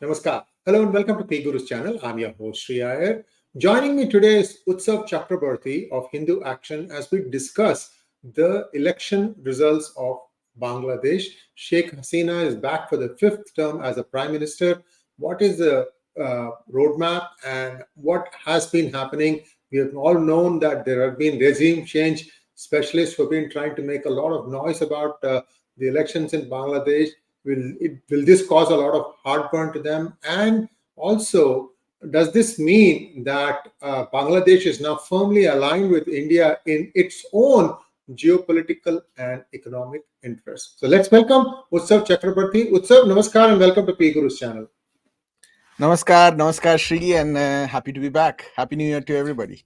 Namaskar. Hello and welcome to 𝗖𝗚𝘅 channel. I'm your host Sree Iyer. Joining me today is Utsav Chakrabarti of Hindu Action as we discuss the election results of Bangladesh. Sheikh Hasina is back for the fifth term as a prime minister. What is the roadmap and what has been happening? We have all known that there have been regime change specialists who have been trying to make a lot of noise about the elections in Bangladesh. Will this cause a lot of heartburn to them? And also, does this mean that Bangladesh is now firmly aligned with India in its own geopolitical and economic interests? So let's welcome Utsav Chakrabarti. Utsav, namaskar and welcome to 𝗖𝗚𝘅's channel. Namaskar, Sree, and happy to be back. Happy New Year to everybody.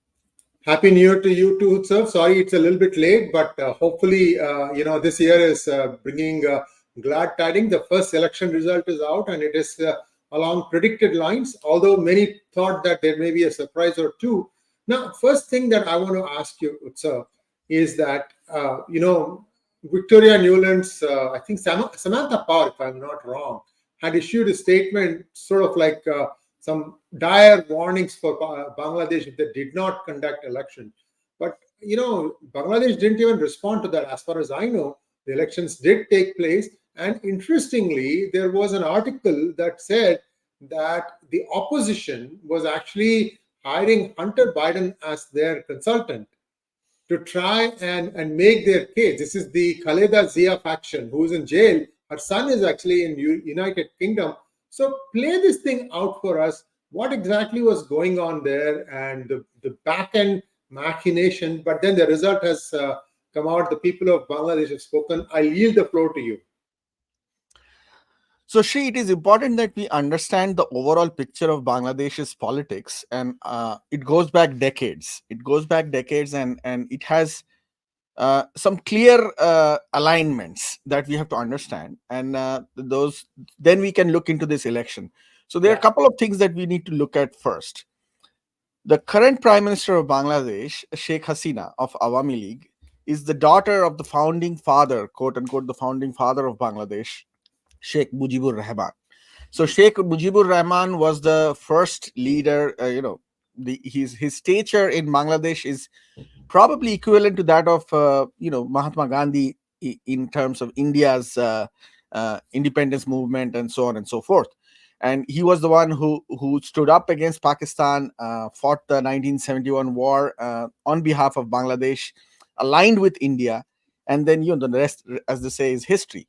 Happy New Year to you too, Utsav. Sorry it's a little bit late, but hopefully, this year is bringing glad tidings. The first election result is out and it is along predicted lines, although many thought that there may be a surprise or two. Now, first thing that I want to ask you, Utsav, is that, Victoria Newland's, I think Samantha Power, if I'm not wrong, had issued a statement sort of like some dire warnings for Bangladesh if they did not conduct election. But, Bangladesh didn't even respond to that. As far as I know, the elections did take place. And interestingly, there was an article that said that the opposition was actually hiring Hunter Biden as their consultant to try and make their case. This is the 𝗤𝙑𝙤𝙑 faction who is in jail. Her son is actually in United Kingdom. So play this thing out for us. What exactly was going on there and the back-end machination? But then the result has come out. The people of Bangladesh have spoken. I'll yield the floor to you. So, Sree, it is important that we understand the overall picture of Bangladesh's politics, and it goes back decades. And it has some clear alignments that we have to understand, and then we can look into this election. So there are a couple of things that we need to look at first. The current Prime Minister of Bangladesh, Sheikh Hasina of Awami League, is the daughter of the founding father, quote unquote, the founding father of Bangladesh, Sheikh Mujibur Rehman. So Sheikh Mujibur Rehman was the first leader. His stature in Bangladesh is probably equivalent to that of Mahatma Gandhi in terms of India's independence movement and so on and so forth. And he was the one who stood up against Pakistan, fought the 1971 war on behalf of Bangladesh, aligned with India, and then the rest, as they say, is history.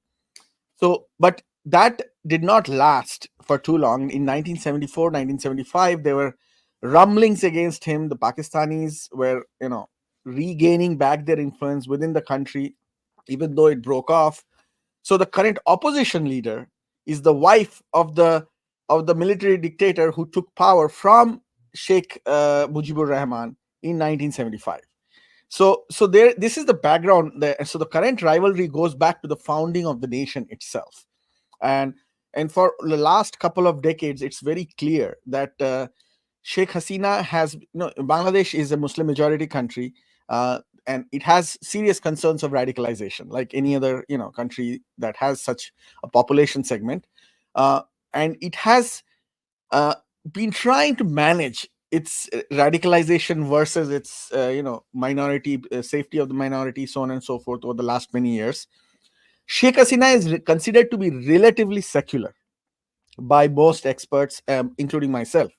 So, but that did not last for too long. In 1974, 1975, there were rumblings against him. The Pakistanis were, regaining back their influence within the country, even though it broke off. So the current opposition leader is the wife of the military dictator who took power from Sheikh Mujibur Rehman in 1975. So this is the background there. So the current rivalry goes back to the founding of the nation itself, and for the last couple of decades, it's very clear that Sheikh Hasina has, Bangladesh is a Muslim majority country, and it has serious concerns of radicalization, like any other country that has such a population segment, and it has been trying to manage its radicalization versus its minority safety of the minority, so on and so forth, over the last many years. Sheikh Hasina is considered to be relatively secular by most experts, including myself,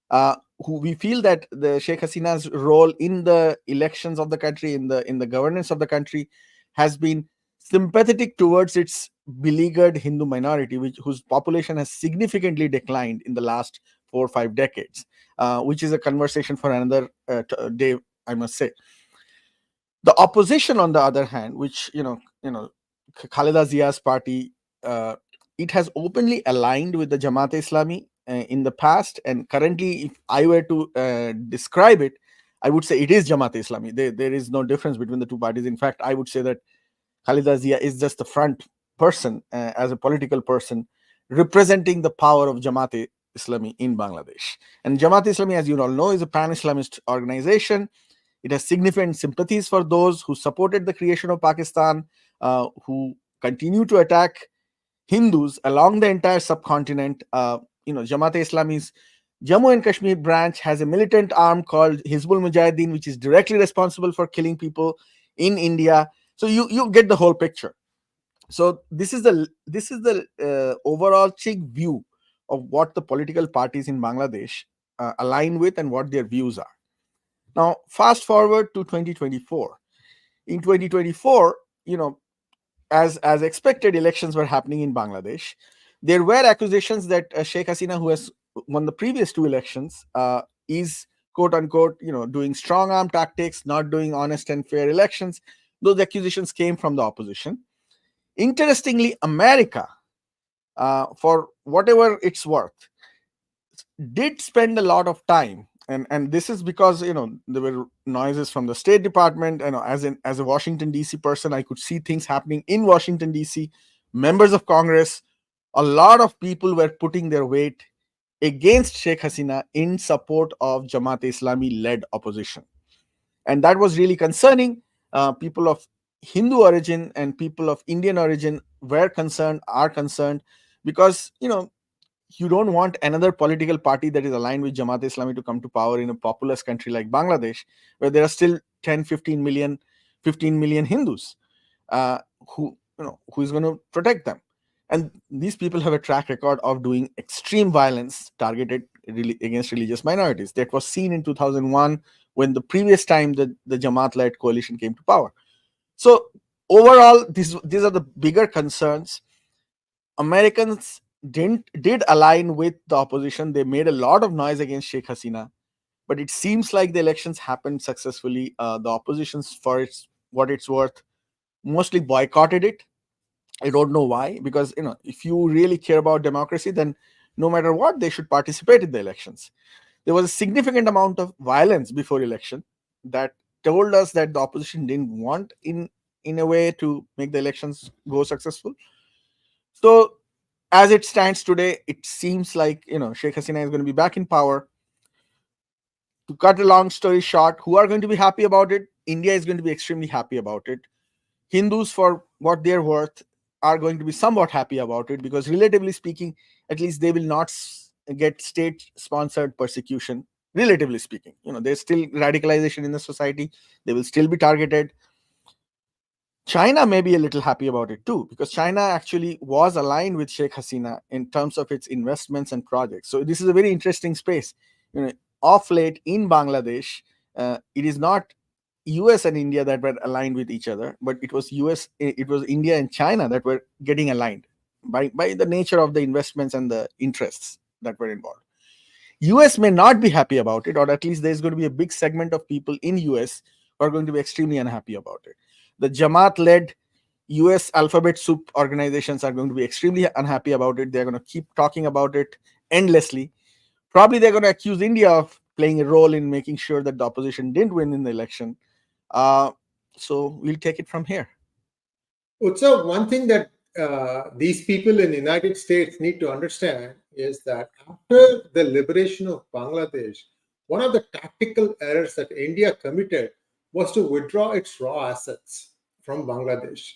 who we feel that the Sheikh Hasina's role in the elections of the country, in the governance of the country, has been sympathetic towards its beleaguered Hindu minority, whose population has significantly declined in the last 4 or 5 decades, which is a conversation for another day, I must say. The opposition, on the other hand, which 𝗤𝙑𝙤𝙑𝙤𝙑's party, it has openly aligned with the 𝗤𝙑𝙤𝙑 in the past, and currently, if I were to describe it, I would say it is 𝗤𝙑𝙤𝙑. There is no difference between the two parties. In fact, I would say that 𝗤𝙑𝙤𝙑 is just the front person, as a political person, representing the power of 𝗤𝙑𝙤𝙑 in Bangladesh. And 𝗤𝙑𝙤𝙑, as you all know, is a pan-Islamist organization. It has significant sympathies for those who supported the creation of Pakistan, who continue to attack Hindus along the entire subcontinent, Jamaat-e-Islami's Jammu and Kashmir branch has a militant arm called Hizbul Mujahideen, which is directly responsible for killing people in India. So you get the whole picture. So this is the overarching view of what the political parties in Bangladesh align with and what their views are. Now, fast forward to 2024. In 2024, as expected, elections were happening in Bangladesh. There were accusations that Sheikh Hasina, who has won the previous two elections, is quote unquote, doing strong arm tactics, not doing honest and fair elections. Those accusations came from the opposition. Interestingly, America, for whatever it's worth, did spend a lot of time, and this is because there were noises from the State Department. As a Washington D.C. person, I could see things happening in Washington D.C. Members of Congress, a lot of people were putting their weight against Sheikh Hasina in support of Jamaat-e-Islami led opposition, and that was really concerning. People of Hindu origin and people of Indian origin are concerned, because you don't want another political party that is aligned with Jamaat-e-Islami to come to power in a populous country like Bangladesh, where there are still 10, 15 million Hindus, who is going to protect them. And these people have a track record of doing extreme violence targeted against religious minorities. That was seen in 2001 when the previous time the Jamaat-led coalition came to power. So overall, these are the bigger concerns. Americans did align with the opposition. They made a lot of noise against Sheikh Hasina, but it seems like the elections happened successfully. The oppositions, for what it's worth, mostly boycotted it. I don't know why, because if you really care about democracy, then no matter what, they should participate in the elections. There was a significant amount of violence before election that told us that the opposition didn't want in a way to make the elections go successful. So as it stands today, it seems like Sheikh Hasina is going to be back in power. To cut a long story short, who are going to be happy about it? India is going to be extremely happy about it. Hindus, for what they're worth, are going to be somewhat happy about it, because relatively speaking, at least they will not get state-sponsored persecution. Relatively speaking, there's still radicalization in the society. They will still be targeted. China may be a little happy about it too, because China actually was aligned with Sheikh Hasina in terms of its investments and projects. So this is a very interesting space. Of late in Bangladesh, it is not US and India that were aligned with each other, but it was India and China that were getting aligned by the nature of the investments and the interests that were involved. US may not be happy about it, or at least there's going to be a big segment of people in US who are going to be extremely unhappy about it. The Jamaat-led US alphabet soup organizations are going to be extremely unhappy about it. They're going to keep talking about it endlessly. Probably they're going to accuse India of playing a role in making sure that the opposition didn't win in the election. So we'll take it from here. Utsav, one thing that these people in the United States need to understand is that after the liberation of Bangladesh, one of the tactical errors that India committed was to withdraw its raw assets from Bangladesh.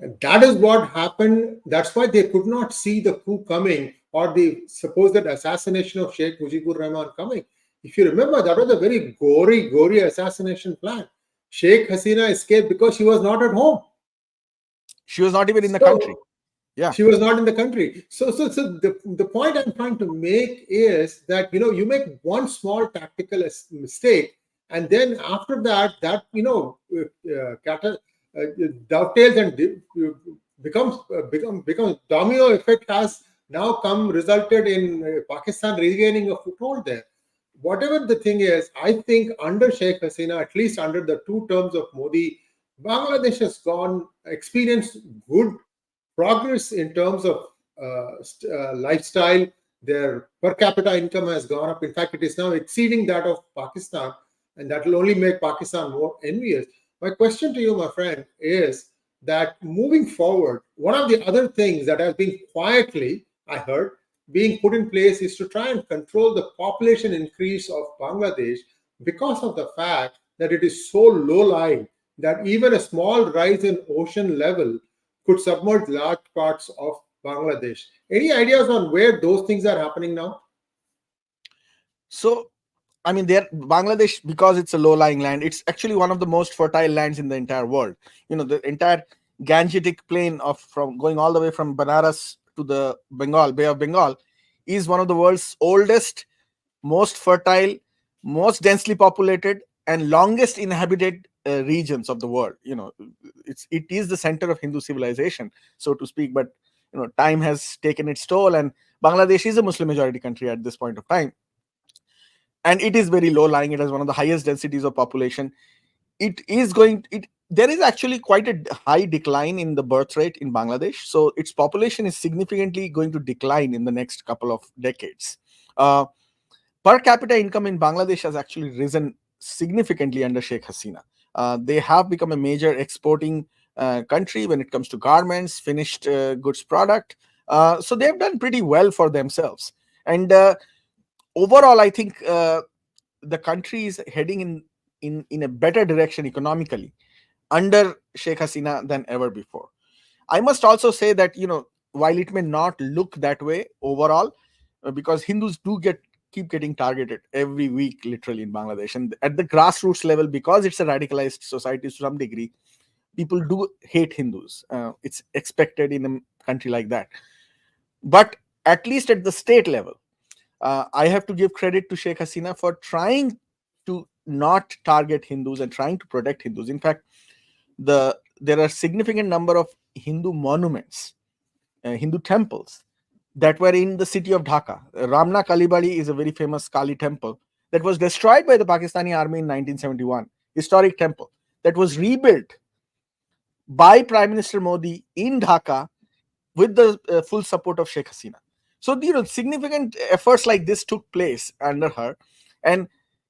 And that is what happened. That's why they could not see the coup coming, or the supposed assassination of Sheikh Mujibur Rehman coming. If you remember, that was a very gory assassination plan. Sheikh Hasina escaped because she was not at home. She was not even in the country. Yeah, she was not in the country. So the point I'm trying to make is that you make one small tactical mistake, and then after that dovetails and becomes domino effect has now resulted in Pakistan regaining a foothold there. Whatever the thing is, I think under Sheikh Hasina, at least under the 2 terms of Modi, Bangladesh has experienced good progress in terms of lifestyle. Their per capita income has gone up. In fact, it is now exceeding that of Pakistan, and that will only make Pakistan more envious. My question to you, my friend, is that moving forward, one of the other things that has been quietly, I heard, being put in place is to try and control the population increase of Bangladesh, because of the fact that it is so low-lying that even a small rise in ocean level could submerge large parts of Bangladesh. Any ideas on where those things are happening now? So, I mean, Bangladesh, because it's a low-lying land, it's actually one of the most fertile lands in the entire world. The entire Gangetic plain from going all the way from Banaras to the Bay of Bengal, is one of the world's oldest, most fertile, most densely populated, and longest inhabited regions of the world. It is the center of Hindu civilization, so to speak. But time has taken its toll, and Bangladesh is a Muslim majority country at this point of time, and it is very low lying. It has one of the highest densities of population. There is actually quite a high decline in the birth rate in Bangladesh, so its population is significantly going to decline in the next couple of decades. Per capita income in Bangladesh has actually risen significantly under Sheikh Hasina. They have become a major exporting country when it comes to garments, finished goods product. So they've done pretty well for themselves. And overall, I think the country is heading in a better direction economically under Sheikh Hasina than ever before. I must also say that, while it may not look that way overall, because Hindus keep getting targeted every week, literally, in Bangladesh. And at the grassroots level, because it's a radicalized society to some degree, people do hate Hindus. It's expected in a country like that. But at least at the state level, I have to give credit to Sheikh Hasina for trying to not target Hindus and trying to protect Hindus. In fact, there are significant number of Hindu monuments, Hindu temples, that were in the city of Dhaka. Ramna Kalibadi is a very famous Kali temple that was destroyed by the Pakistani army in 1971. Historic temple that was rebuilt by Prime Minister Modi in Dhaka with the full support of Sheikh Hasina. So, significant efforts like this took place under her. And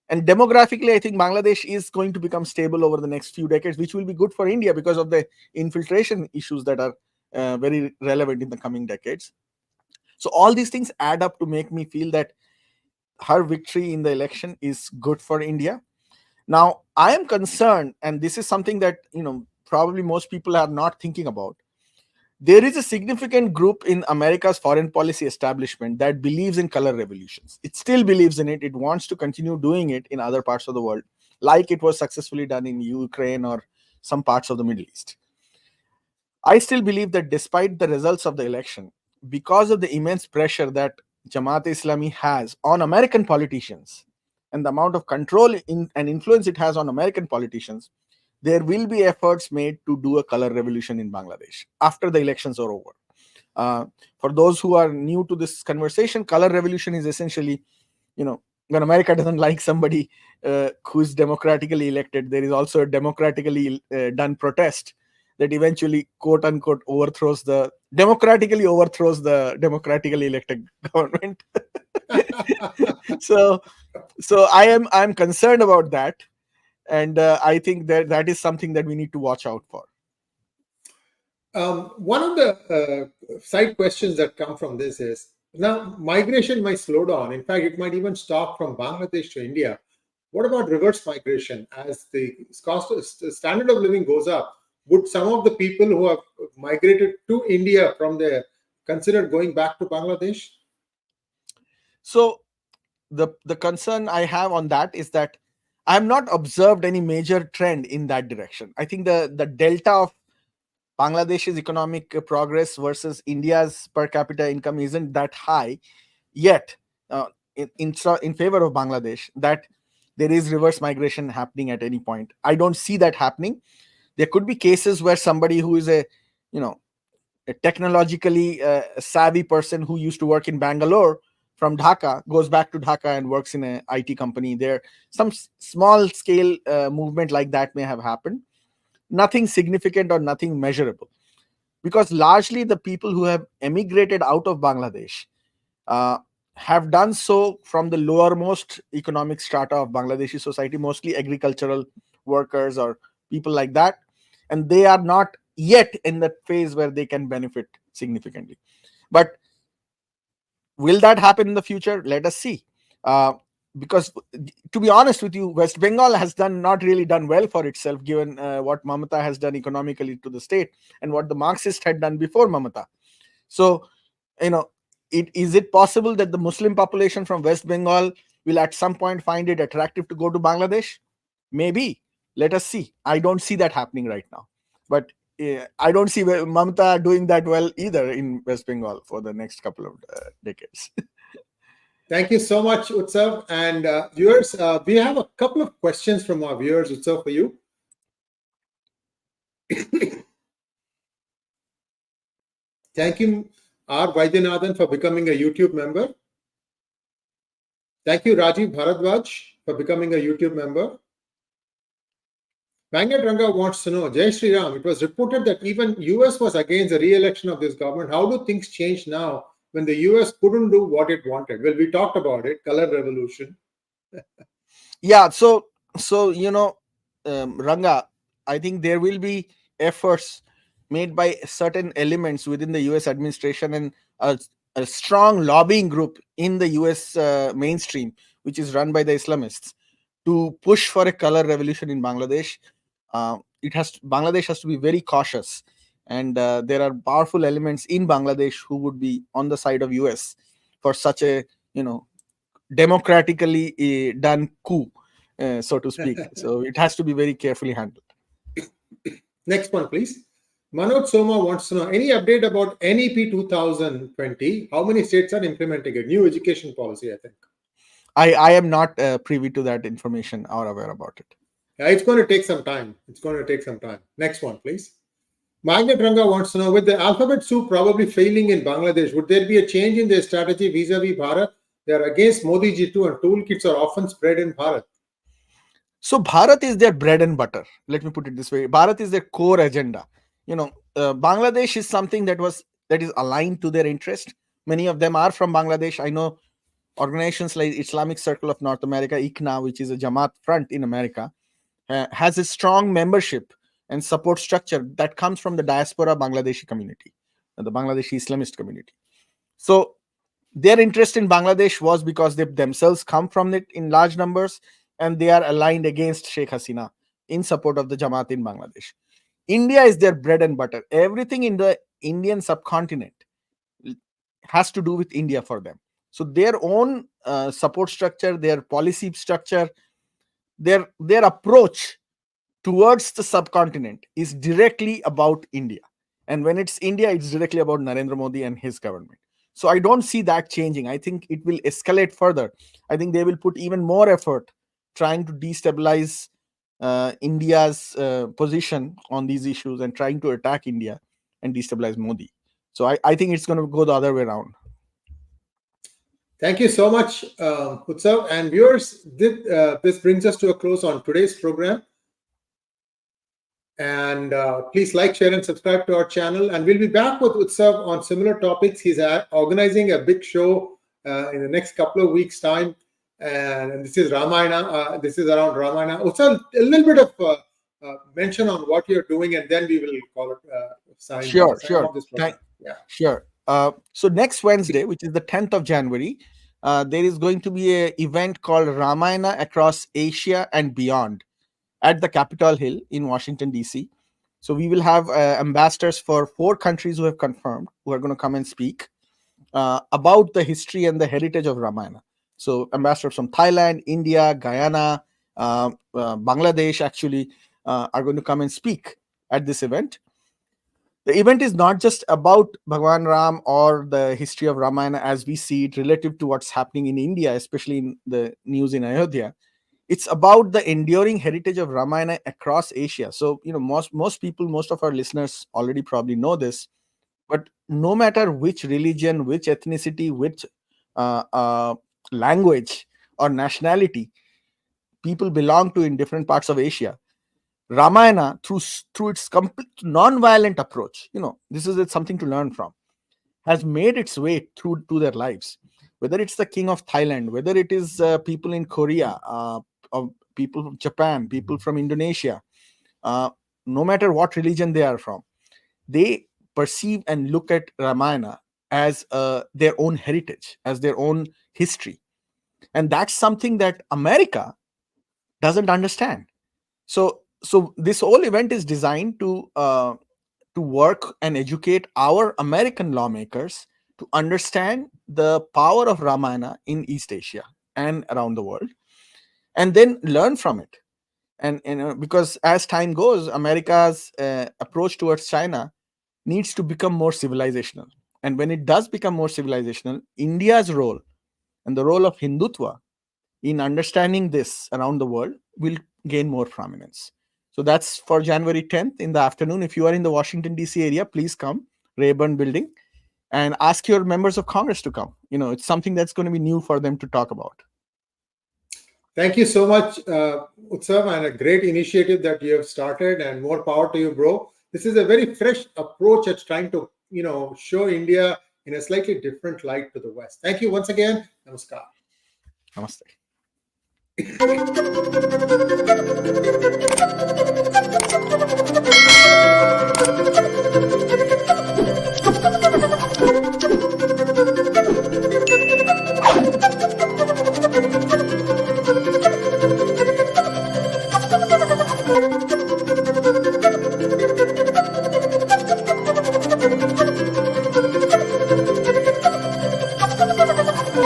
demographically, I think Bangladesh is going to become stable over the next few decades, which will be good for India because of the infiltration issues that are very relevant in the coming decades. So all these things add up to make me feel that her victory in the election is good for India. Now, I am concerned, and this is something that, probably most people are not thinking about. There is a significant group in America's foreign policy establishment that believes in color revolutions. It still believes in it. It wants to continue doing it in other parts of the world, like it was successfully done in Ukraine or some parts of the Middle East. I still believe that despite the results of the election, because of the immense pressure that Jamaat-e-Islami has on American politicians and the amount of control and influence it has on American politicians, there will be efforts made to do a color revolution in Bangladesh after the elections are over. For those who are new to this conversation, color revolution is essentially, when America doesn't like somebody who is democratically elected, there is also a democratically done protest that eventually, quote unquote, democratically overthrows the democratically elected government. So I'm concerned about that. And I think that is something that we need to watch out for. One of the side questions that come from this is, now migration might slow down. In fact, it might even stop from Bangladesh to India. What about reverse migration? As the standard of living goes up, would some of the people who have migrated to India from there consider going back to Bangladesh? So the concern I have on that is that I have not observed any major trend in that direction. I think the delta of Bangladesh's economic progress versus India's per capita income isn't that high yet in favor of Bangladesh, that there is reverse migration happening at any point. I don't see that happening. There could be cases where somebody who is a technologically savvy person who used to work in Bangalore from Dhaka goes back to Dhaka and works in an IT company there. Some small scale movement like that may have happened. Nothing significant or nothing measurable. Because largely the people who have emigrated out of Bangladesh have done so from the lowermost economic strata of Bangladeshi society, mostly agricultural workers or people like that. And they are not yet in that phase where they can benefit significantly. But will that happen in the future? Let us see. Because to be honest with you, West Bengal has not really done well for itself, given what Mamata has done economically to the state and what the Marxists had done before Mamata. So, is it possible that the Muslim population from West Bengal will at some point find it attractive to go to Bangladesh? Maybe. Let us see. I don't see that happening right now. But I don't see Mamata doing that well either in West Bengal for the next couple of decades. Thank you so much, Utsav. And viewers, we have a couple of questions from our viewers, Utsav, for you. Thank you, 𝗤𝙖𝗪𝙤 for becoming a YouTube member. Thank you, Rajiv Bharadwaj, for becoming a YouTube member. Venkat Ranga wants to know, Jai Sri Ram, it was reported that even US was against the re-election of this government. How do things change now when the US couldn't do what it wanted? Well, we talked about it, color revolution. Yeah, so Ranga, I think there will be efforts made by certain elements within the US administration and a strong lobbying group in the US mainstream, which is run by the Islamists, to push for a color revolution in Bangladesh. Bangladesh has to be very cautious, and there are powerful elements in Bangladesh who would be on the side of US for such a democratically done coup, so to speak. So it has to be very carefully handled. Next one, please. Manoj Soma wants to know, any update about NEP 2020? How many states are implementing a new education policy, I think? I am not privy to that information or aware about it. Yeah, it's going to take some time. Next one, please. Magnet Ranga wants to know, with the alphabet soup probably failing in Bangladesh, would there be a change in their strategy vis-a-vis Bharat? They are against Modi ji too, and toolkits are often spread in Bharat. So Bharat is their bread and butter. Let me put it this way. Bharat is their core agenda. Bangladesh is something that is aligned to their interest. Many of them are from Bangladesh. I know organizations like Islamic Circle of North America, ICNA, which is a Jamaat front in America, has a strong membership and support structure that comes from the diaspora Bangladeshi community, the Bangladeshi Islamist community. So their interest in Bangladesh was because they themselves come from it in large numbers, and they are aligned against Sheikh Hasina in support of the Jamaat in Bangladesh. India is their bread and butter. Everything in the Indian subcontinent has to do with India for them. So their own support structure, their policy structure, their approach towards the subcontinent is directly about India. And when it's India, it's directly about Narendra Modi and his government. So I don't see that changing. I think it will escalate further. I think they will put even more effort trying to destabilize India's position on these issues and trying to attack India and destabilize Modi. So I think it's going to go the other way around. Thank you so much, Utsav. And viewers, this brings us to a close on today's program. And please like, share, and subscribe to our channel. And we'll be back with Utsav on similar topics. He's organizing a big show in the next couple of weeks' time. And this is Ramayana. This is around Ramayana. Utsav, a little bit of mention on what you're doing, and then we will call it sign. Sure. Of this program. Sure. So next Wednesday, which is the 10th of January, there is going to be an event called Ramayana Across Asia and Beyond at the Capitol Hill in Washington, D.C. So we will have ambassadors for 4 countries who have confirmed, who are going to come and speak about the history and the heritage of Ramayana. So ambassadors from Thailand, India, Guyana, Bangladesh actually are going to come and speak at this event. The event is not just about Bhagwan Ram or the history of Ramayana as we see it relative to what's happening in India, especially in the news in Ayodhya. It's about the enduring heritage of Ramayana across Asia. So, most people, most of our listeners already probably know this, but no matter which religion, which ethnicity, which language or nationality people belong to in different parts of Asia, Ramayana, through its complete non-violent approach, this is something to learn from, has made its way through to their lives. Whether it's the king of Thailand, whether it is people in Korea, people from Japan, people from Indonesia, no matter what religion they are from, they perceive and look at Ramayana as their own heritage, as their own history. And that's something that America doesn't understand. So this whole event is designed to to work and educate our American lawmakers to understand the power of Ramayana in East Asia and around the world, and then learn from it. And because as time goes, America's approach towards China needs to become more civilizational. And when it does become more civilizational, India's role and the role of Hindutva in understanding this around the world will gain more prominence. So that's for January 10th in the afternoon. If you are in the Washington, D.C. area, please come, Rayburn building, and ask your members of Congress to come. It's something that's going to be new for them to talk about. Thank you so much, Utsav, and a great initiative that you have started, and more power to you, bro. This is a very fresh approach at trying to, show India in a slightly different light to the West. Thank you once again. Namaskar. Namaste.